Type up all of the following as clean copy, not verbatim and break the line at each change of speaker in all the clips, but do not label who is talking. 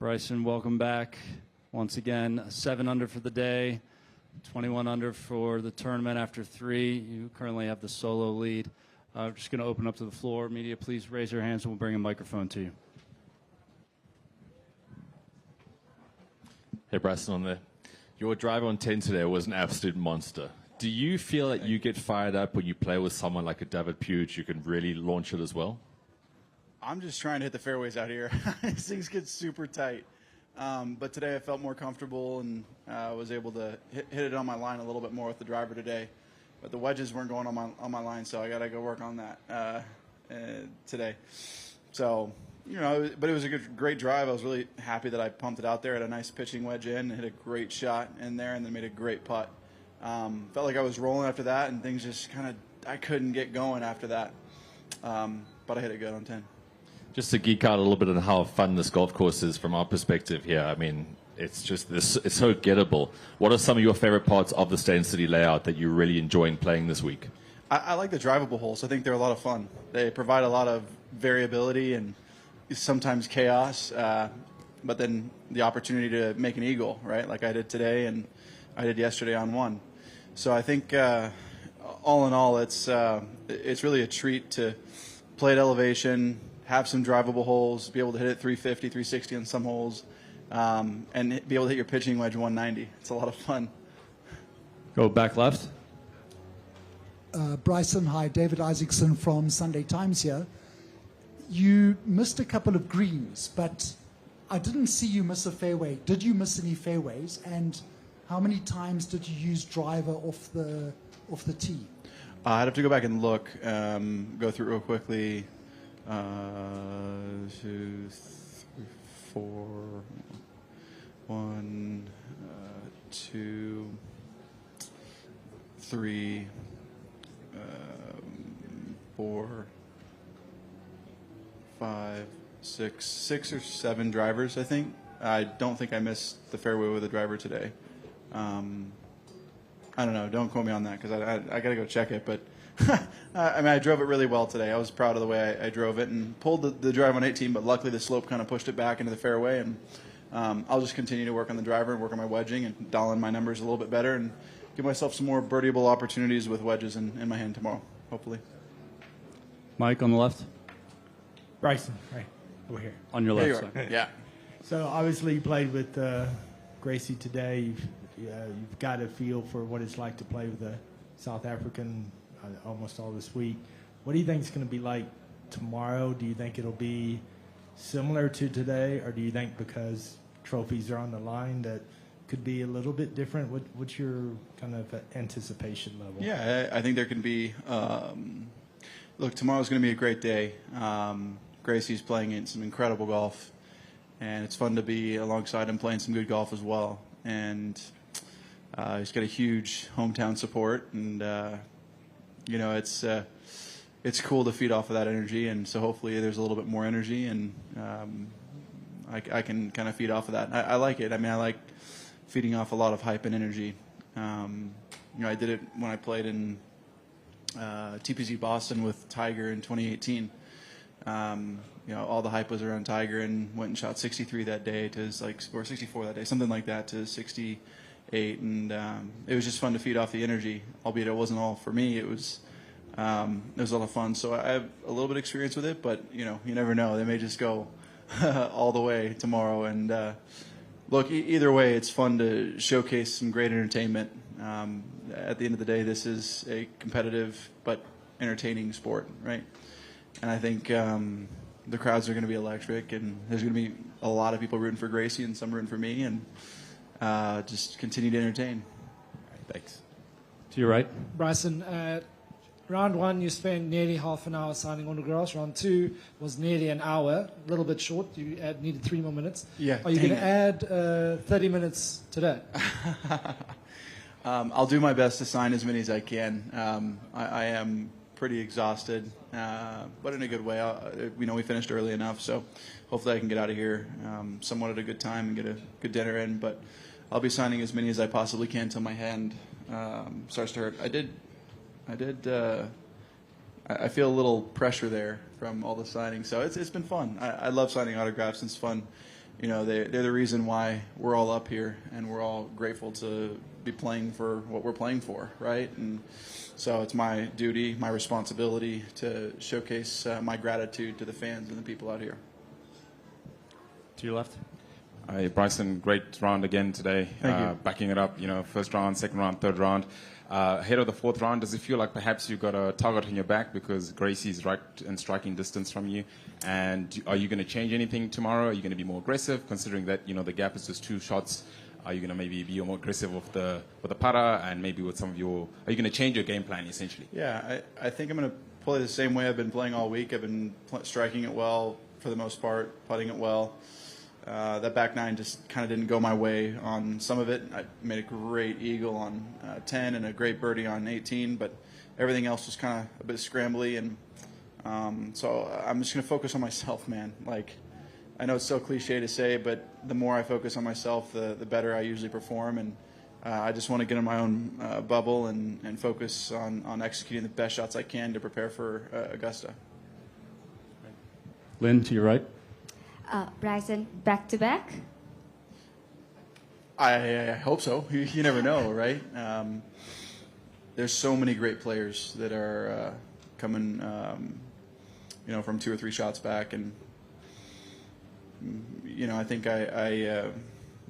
Bryson, welcome back. Once again, 7 under for the day, 21 under for the tournament after 3. You currently have the solo lead. Just going to open up to the floor. Media, please raise your hands and we'll bring a microphone to you.
Hey, Bryson, your drive on 10 today was an absolute monster. Do you feel that you get fired up when you play with someone like a David Puig? You can really launch it as well?
I'm just trying to hit the fairways out here. These things get super tight. But today I felt more comfortable and was able to hit it on my line a little bit more with the driver today. But the wedges weren't going on my line, so I got to go work on that today. So, you know, but it was a great drive. I was really happy that I pumped it out there. Had a nice pitching wedge in, hit a great shot in there, and then made a great putt. Felt like I was rolling after that, and things just kind of, I couldn't get going after that. But I hit it good on 10.
Just to geek out a little bit on how fun this golf course is from our perspective here. I mean, it's just it's so gettable. What are some of your favorite parts of the Stay in City layout that you're really enjoying playing this week?
I like the drivable holes. I think they're a lot of fun. They provide a lot of variability and sometimes chaos, but then the opportunity to make an eagle, right, like I did today and I did yesterday on 1. So I think all in all, it's really a treat to play at elevation, have some drivable holes, be able to hit it 350, 360 on some holes, and be able to hit your pitching wedge 190. It's a lot of fun.
Go back left.
Bryson, hi. David Isaacson from Sunday Times here. You missed a couple of greens, but I didn't see you miss a fairway. Did you miss any fairways? And how many times did you use driver off the tee?
I'd have to go back and look, go through it real quickly. 2, 3, 4, 1, 2, 3, 4, 5, 6 or 7 drivers, I think. I don't think I missed the fairway with a driver today. I don't know. Don't quote me on that because I got to go check it. But I mean, I drove it really well today. I was proud of the way I drove it and pulled the drive on 18, but luckily the slope kind of pushed it back into the fairway. And I'll just continue to work on the driver and work on my wedging and dial in my numbers a little bit better and give myself some more birdieable opportunities with wedges in my hand tomorrow, hopefully.
Mike on the left.
Bryson, right over here.
On your left
There you
side.
are. Yeah.
So obviously you played with Gracie today. You've got a feel for what it's like to play with a South African almost all this week. What do you think it's going to be like tomorrow? Do you think it'll be similar to today, or do you think because trophies are on the line that could be a little bit different? What's your kind of anticipation level?
Yeah, I think there can be. Look, tomorrow's going to be a great day. Gracie's playing in some incredible golf, and it's fun to be alongside him playing some good golf as well. And he's got a huge hometown support, and you know, it's cool to feed off of that energy. And so hopefully there's a little bit more energy, and I can kind of feed off of that. I like it. I mean, I like feeding off a lot of hype and energy. You know, I did it when I played in TPC Boston with Tiger in 2018. You know, all the hype was around Tiger, and went and shot 63 that day to or 64 that day, something like that, to 68, and it was just fun to feed off the energy. Albeit it wasn't all for me. It was a lot of fun. So I have a little bit of experience with it, but you know, you never know. They may just go all the way tomorrow. And look, either way, it's fun to showcase some great entertainment. At the end of the day, this is a competitive but entertaining sport, right? And I think the crowds are going to be electric, and there's going to be a lot of people rooting for Gracie and some rooting for me, and just continue to entertain.
Thanks.
To your right.
Bryson, round 1 you spent nearly half an hour signing autographs. Round 2 was nearly an hour, a little bit short. You needed 3 more minutes.
Yeah.
Are you going to add 30 minutes today?
I'll do my best to sign as many as I can. I am pretty exhausted, but in a good way. You know, we finished early enough, so hopefully I can get out of here somewhat at a good time and get a good dinner in. But I'll be signing as many as I possibly can until my hand starts to hurt. I feel a little pressure there from all the signing, so it's been fun. I love signing autographs. It's fun they're the reason why we're all up here, and we're all grateful to be playing for what we're playing for, right? And so it's my duty, my responsibility to showcase my gratitude to the fans and the people out here.
To your left.
Hi, Bryson, great round again today.
Thank you.
Backing it up, first round, second round, third round. Ahead of the fourth round, does it feel like perhaps you've got a target on your back because Gracie's right in striking distance from you? And are you going to change anything tomorrow? Are you going to be more aggressive, considering that the gap is just 2 shots? Are you going to maybe be more aggressive with the para and maybe with some of your? Are you going to change your game plan essentially?
Yeah, I think I'm going to play the same way I've been playing all week. I've been striking it well for the most part, putting it well. That back 9 just kind of didn't go my way on some of it. I made a great eagle on 10 and a great birdie on 18, but everything else was kind of a bit scrambly. And so I'm just going to focus on myself, man. Like, I know it's so cliche to say, but the more I focus on myself, the better I usually perform. And I just want to get in my own bubble and focus on executing the best shots I can to prepare for Augusta.
Lynn, to your right.
Bryson, back-to-back?
I hope so. You never know, right? There's so many great players that are coming, from 2 or 3 shots back, and I think I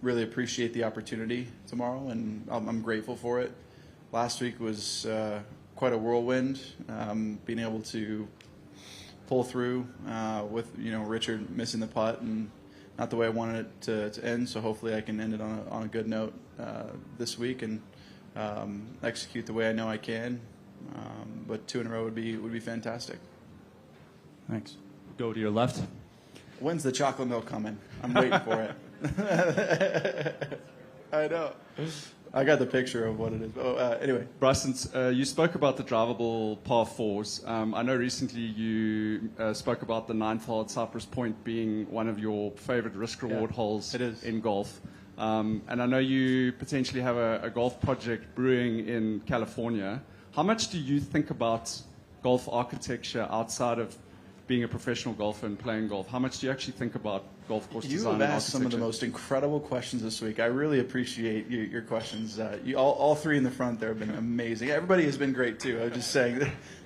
really appreciate the opportunity tomorrow, and I'm grateful for it. Last week was quite a whirlwind, being able to pull through with Richard missing the putt and not the way I wanted it to end. So hopefully I can end it on a good note this week and execute the way I know I can. But 2 in a row would be fantastic.
Thanks. Go to your left.
When's the chocolate milk coming? I'm waiting for it. I know. I got the picture of what it is. Anyway.
Bryson, you spoke about the drivable par 4s. I know recently you spoke about the 9th hole at Cypress Point being one of your favorite risk-reward holes in golf. And I know you potentially have a golf project brewing in California. How much do you think about golf architecture outside of being a professional golfer and playing golf? How much do you actually think about golf course design and
You have asked some of the most incredible questions this week. I really appreciate your questions. All 3 in the front there have been amazing. Everybody has been great, too. I was just saying,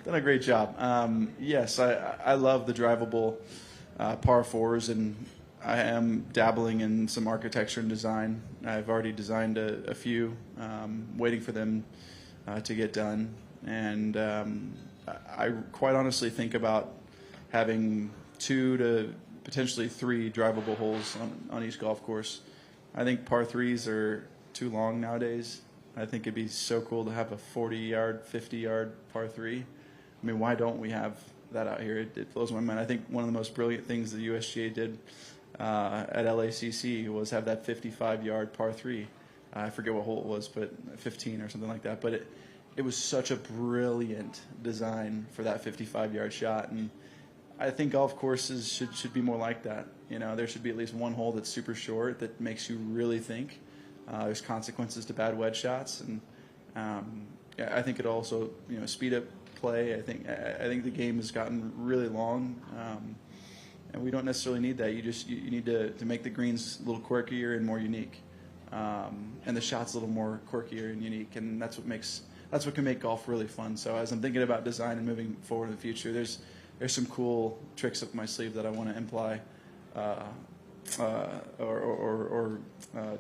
done a great job. Yes, I love the drivable par 4s, and I am dabbling in some architecture and design. I've already designed a few, waiting for them to get done. And I quite honestly think about having 2 to potentially 3 drivable holes on each golf course. I think par 3s are too long nowadays. I think it'd be so cool to have a 40-yard, 50-yard par 3. I mean, why don't we have that out here? It blows my mind. I think one of the most brilliant things the USGA did at LACC was have that 55-yard par 3. I forget what hole it was, but 15 or something like that. But it was such a brilliant design for that 55-yard shot, and I think golf courses should be more like that. There should be at least one hole that's super short that makes you really think. There's consequences to bad wedge shots, and I think it also speed up play. I think the game has gotten really long, and we don't necessarily need that. You need to make the greens a little quirkier and more unique, and the shots a little more quirkier and unique, and that's what can make golf really fun. So as I'm thinking about design and moving forward in the future, there's some cool tricks up my sleeve that I want to imply or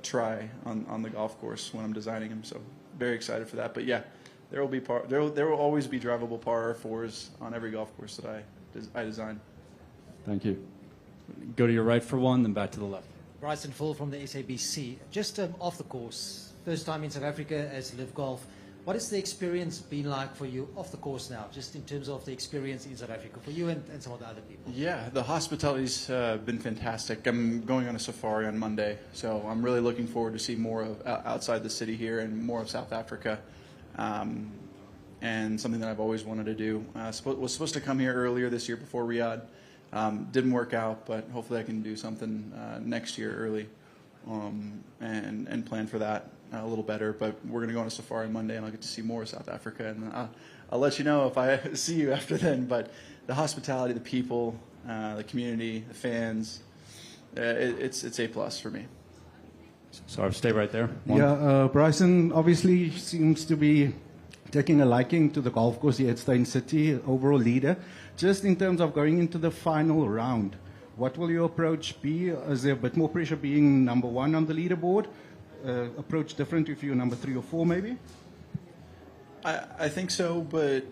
try on the golf course when I'm designing them. So very excited for that. But yeah, there will always be drivable par 4s on every golf course that I design.
Thank you. Go to your right for one, then back to the left.
Bryson Full from the SABC. Just off the course, first time in South Africa as LIV Golf. What has the experience been like for you off the course now, just in terms of the experience in South Africa for you and some of the other people?
Yeah, the hospitality's been fantastic. I'm going on a safari on Monday, so I'm really looking forward to see more of outside the city here and more of South Africa, and something that I've always wanted to do. Was supposed to come here earlier this year before Riyadh. Didn't work out, but hopefully I can do something next year early and plan for that a little better. But we're going to go on a safari Monday, and I'll get to see more of South Africa. And I'll let you know if I see you after then. But the hospitality, the people, the community, the fans, it's A+ for me.
Sorry, stay right there.
Yeah, Bryson obviously seems to be taking a liking to the golf course here at Steyn City, overall leader. Just in terms of going into the final round, what will your approach be? Is there a bit more pressure being number 1 on the leaderboard? Approach different if you're number 3 or 4 maybe?
I think so, but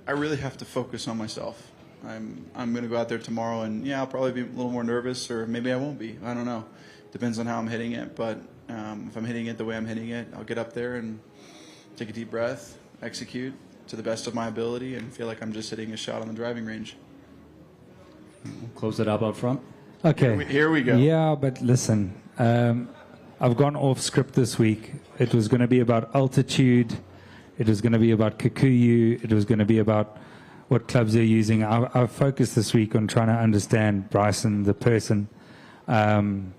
I really have to focus on myself. I'm going to go out there tomorrow, and yeah, I'll probably be a little more nervous, or maybe I won't be. I don't know. Depends on how I'm hitting it, but if I'm hitting it the way I'm hitting it, I'll get up there and take a deep breath, execute to the best of my ability, and feel like I'm just hitting a shot on the driving range.
We'll close it up front.
Okay.
Here we go.
Yeah, but listen, I've gone off script this week. It was going to be about altitude. It was going to be about Kikuyu. It was going to be about what clubs they're using. I've focused this week on trying to understand Bryson, the person, and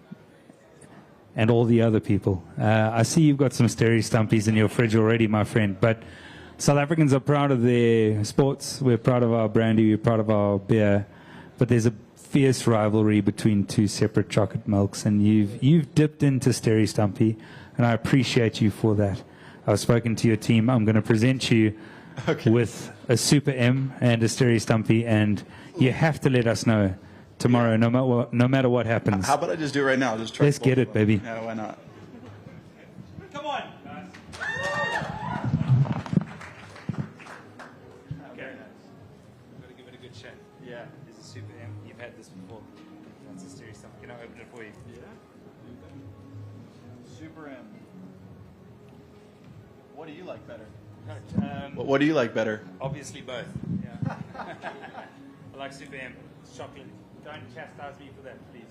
all the other people. I see you've got some Sterry Stumpies in your fridge already, my friend, but South Africans are proud of their sports. We're proud of our brandy. We're proud of our beer. But there's a fierce rivalry between two separate chocolate milks, and you've dipped into Sterry Stumpy, and I appreciate you for that. I've spoken to your team. I'm going to present you with a Super M and a Sterry Stumpy, and you have to let us know tomorrow, no matter what happens.
How about I just do it right now? Just try.
Let's get it, baby.
Yeah, why not?
Come on, guys. Okay. Got to give it a good shot. Yeah, this is Super M. You've had this before. That's a Sterry Stumpy. Can I open it for you?
Yeah. Super M. What do you like better? What do you like better?
Obviously both. Yeah. I like Super M. It's chocolate. Don't chastise me for that, please.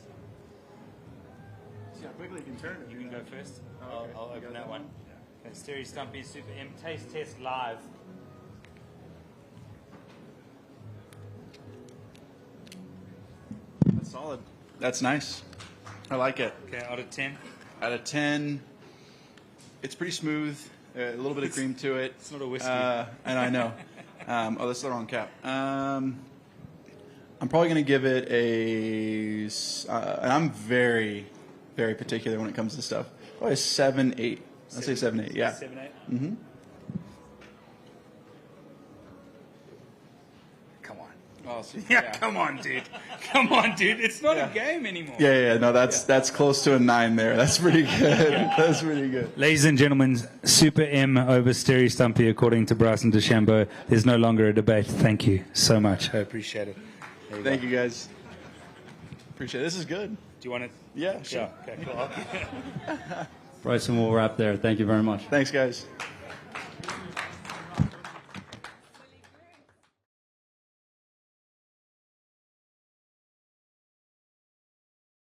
See how quickly you can turn it.
You can go first.
Oh, okay.
I'll open that one. Okay, Sterry Stumpy Super M taste test live.
That's solid. That's nice. I like it.
Okay, out of 10.
Out of 10, it's pretty smooth. A little bit of cream to it.
It's not a whiskey.
And I know. Oh, that's the wrong cap. I'm probably going to give it a, and I'm very, very particular when it comes to stuff. Probably a 7-8. I'll say 7-8. Yeah.
7-8.
Mm-hmm.
Come on.
Oh, so,
Yeah, come on, dude. Come on, dude. It's not a game anymore.
Yeah. No, that's close to a 9 there. That's pretty good. That's pretty good.
Ladies and gentlemen, Super M over Sterry Stumpy, according to Bryson DeChambeau. There's no longer a debate. Thank you so much. I appreciate it.
Thank you, guys. Appreciate it. This is good.
Do you want it?
Yeah, sure.
Yeah, okay, cool.
Bryson, we'll wrap there. Thank you very much.
Thanks, guys.